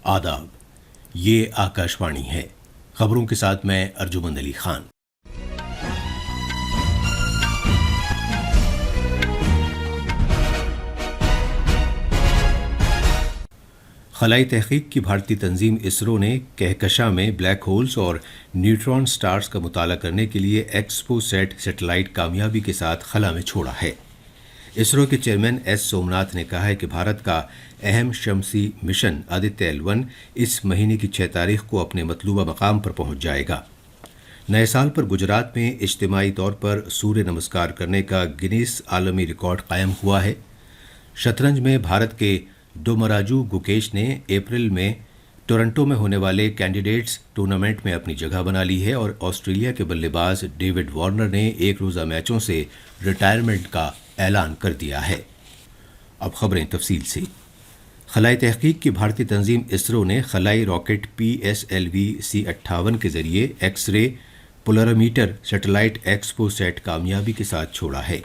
آداب، یہ آکاشوانی ہے۔ خبروں کے ساتھ میں ارجمند علی خان۔ خلائی تحقیق کی بھارتی تنظیم اسرو نے کہکشاں میں بلیک ہولز اور نیوٹران سٹارز کا مطالعہ کرنے کے لیے ایکسپو سیٹ سیٹلائٹ کامیابی کے ساتھ خلا میں چھوڑا ہے۔ اسرو کے چیئرمین ایس سومناتھ نے کہا ہے کہ بھارت کا اہم شمسی مشن آدتیہ ایل 1 اس مہینے کی 6 تاریخ کو اپنے مطلوبہ مقام پر پہنچ جائے گا۔ نئے سال پر گجرات میں اجتماعی طور پر سوریہ نمسکار کرنے کا گنیس عالمی ریکارڈ قائم ہوا ہے۔ شطرنج میں بھارت کے ڈومراجو گوکیش نے اپریل میں ٹورنٹو میں ہونے والے کینڈیڈیٹس ٹورنامنٹ میں اپنی جگہ بنا لی ہے اور آسٹریلیا کے بلے باز ڈیوڈ وارنر نے ایک روزہ میچوں سے ریٹائرمنٹ کا اعلان کر دیا ہے۔ اب خبریں تفصیل سے۔ خلائی تحقیق کی بھارتی تنظیم اسرو نے خلائی راکٹ PSLV-C58 کے ذریعے X ray پولرومیٹر satellite expo set کامیابی کے ساتھ چھوڑا ہے۔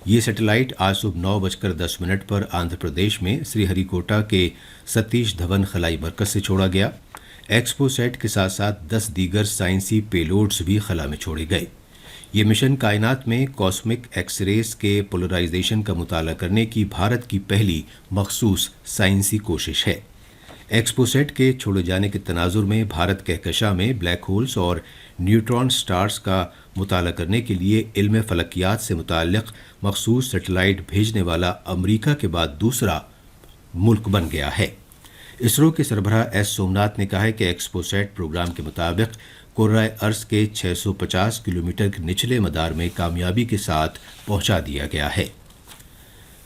یہ سیٹلائٹ آج صبح 9:10 پر آندھرا پردیش میں سری ہری کوٹا کے ستیش دھون خلائی مرکز سے چھوڑا گیا۔ ایکسپو سیٹ کے ساتھ ساتھ 10 دیگر سائنسی پے لوڈز بھی خلا میں چھوڑے گئے۔ یہ مشن کائنات میں کاسمک ایکس ریز کے پولرائزیشن کا مطالعہ کرنے کی بھارت کی پہلی مخصوص سائنسی کوشش ہے۔ ایکسپو سیٹ کے چھوڑے جانے کے تناظر میں بھارت کہکشاں میں بلیک ہولز اور نیوٹران سٹارز کا مطالعہ کرنے کے لیے علم فلکیات سے متعلق مخصوص سیٹلائٹ بھیجنے والا امریکہ کے بعد دوسرا ملک بن گیا ہے۔ اسرو کے سربراہ ایس سومناتھ نے کہا ہے کہ ایکسپو سیٹ پروگرام کے مطابق کرۂ ارض کے 650 کلومیٹر کے نچلے مدار میں کامیابی کے ساتھ پہنچا دیا گیا ہے۔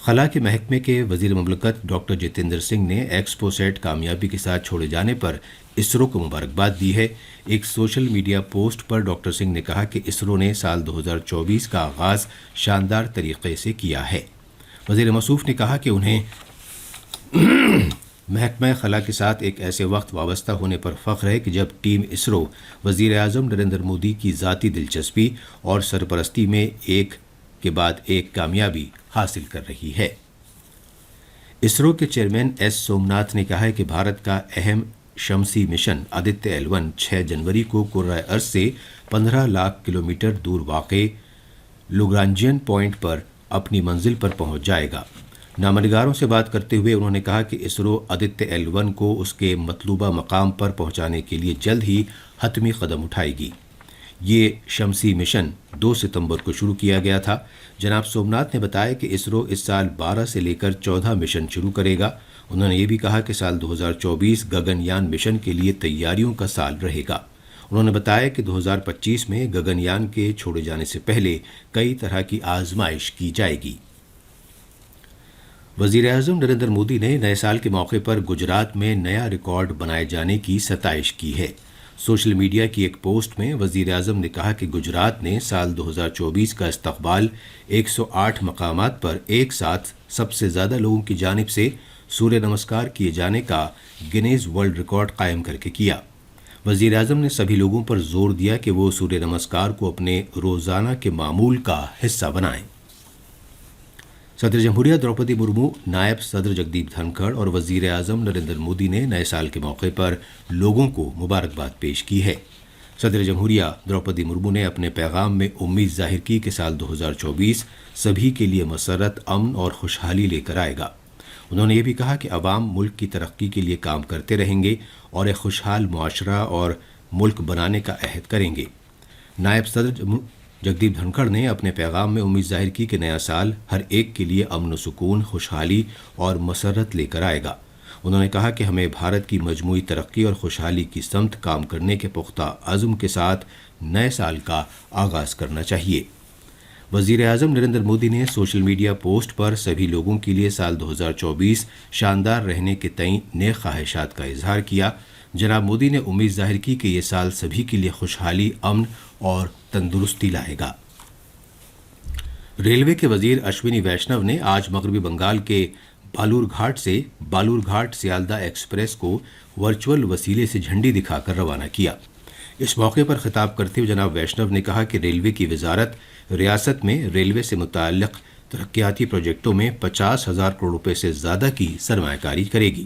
خلا کے محکمے کے وزیر مملکت ڈاکٹر جتیندر سنگھ نے ایکسپو سیٹ کامیابی کے ساتھ چھوڑے جانے پر اسرو کو مبارکباد دی ہے۔ ایک سوشل میڈیا پوسٹ پر ڈاکٹر سنگھ نے کہا کہ اسرو نے سال 2024 کا آغاز شاندار طریقے سے کیا ہے۔ وزیر موصوف نے کہا کہ انہیں محکمہ خلا کے ساتھ ایک ایسے وقت وابستہ ہونے پر فخر ہے کہ جب ٹیم اسرو وزیر اعظم نریندر مودی کی ذاتی دلچسپی اور سرپرستی میں ایک کے بعد ایک کامیابی حاصل کر رہی ہے۔ اسرو کے چیئرمین ایس سومناتھ نے کہا ہے کہ بھارت کا اہم شمسی مشن آدتیہ ایل 1 6 جنوری کو کرۂ ارض سے 15 لاکھ کلومیٹر دور واقع لوگرانجین پوائنٹ پر اپنی منزل پر پہنچ جائے گا۔ نامہ سے بات کرتے ہوئے انہوں نے کہا کہ اسرو آدتیہ ایل 1 کو اس کے مطلوبہ مقام پر پہنچانے کے لیے جلد ہی حتمی قدم اٹھائے گی۔ یہ شمسی مشن 2 ستمبر کو شروع کیا گیا تھا۔ جناب سومناتھ نے بتایا کہ اسرو اس سال 12 سے لے کر 14 مشن شروع کرے گا۔ انہوں نے یہ بھی کہا کہ سال 2024 گگن یان مشن کے لیے تیاریوں کا سال رہے گا۔ انہوں نے بتایا کہ 2025 میں گگن یان کے چھوڑے جانے سے پہلے کئی طرح کی آزمائش کی جائے گی۔ وزیر اعظم نریندر مودی نے نئے سال کے موقع پر گجرات میں نیا ریکارڈ بنائے جانے کی ستائش کی ہے۔ سوشل میڈیا کی ایک پوسٹ میں وزیر اعظم نے کہا کہ گجرات نے سال 2024 کا استقبال 108 مقامات پر ایک ساتھ سب سے زیادہ لوگوں کی جانب سے سوریہ نمسکار کیے جانے کا گنیز ورلڈ ریکارڈ قائم کر کے کیا۔ وزیر اعظم نے سبھی لوگوں پر زور دیا کہ وہ سوریہ نمسکار کو اپنے روزانہ کے معمول کا حصہ بنائیں۔ صدر جمہوریہ دروپدی مرمو، نائب صدر جگدیپ دھنکھڑ اور وزیر اعظم نریندر مودی نے نئے سال کے موقع پر لوگوں کو مبارکباد پیش کی ہے۔ صدر جمہوریہ دروپدی مرمو نے اپنے پیغام میں امید ظاہر کی کہ سال 2024 سبھی کے لیے مسرت، امن اور خوشحالی لے کر آئے گا۔ انہوں نے یہ بھی کہا کہ عوام ملک کی ترقی کے لیے کام کرتے رہیں گے اور ایک خوشحال معاشرہ اور ملک بنانے کا عہد کریں گے۔ نائب صدر جگدیپ دھنکھڑ نے اپنے پیغام میں امید ظاہر کی کہ نیا سال ہر ایک کے لیے امن و سکون، خوشحالی اور مسرت لے کر آئے گا۔ انہوں نے کہا کہ ہمیں بھارت کی مجموعی ترقی اور خوشحالی کی سمت کام کرنے کے پختہ عزم کے ساتھ نئے سال کا آغاز کرنا چاہیے۔ وزیر اعظم نریندر مودی نے سوشل میڈیا پوسٹ پر سبھی لوگوں کے لیے سال 2024 شاندار رہنے کے تئیں نیک خواہشات کا اظہار کیا۔ جناب مودی نے امید ظاہر کی کہ یہ سال سبھی کے لیے خوشحالی، امن اور تندرستی لائے گا۔ ریلوے کے وزیر اشونی ویشنو نے آج مغربی بنگال کے بالور گھاٹ سے بالور گھاٹ سیالدہ ایکسپریس کو ورچوئل وسیلے سے جھنڈی دکھا کر روانہ کیا۔ اس موقع پر خطاب کرتے ہوئے جناب ویشنو نے کہا کہ ریلوے کی وزارت ریاست میں ریلوے سے متعلق ترقیاتی پروجیکٹوں میں 50,000 کروڑ روپے سے زیادہ کی سرمایہ کاری کرے گی۔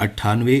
98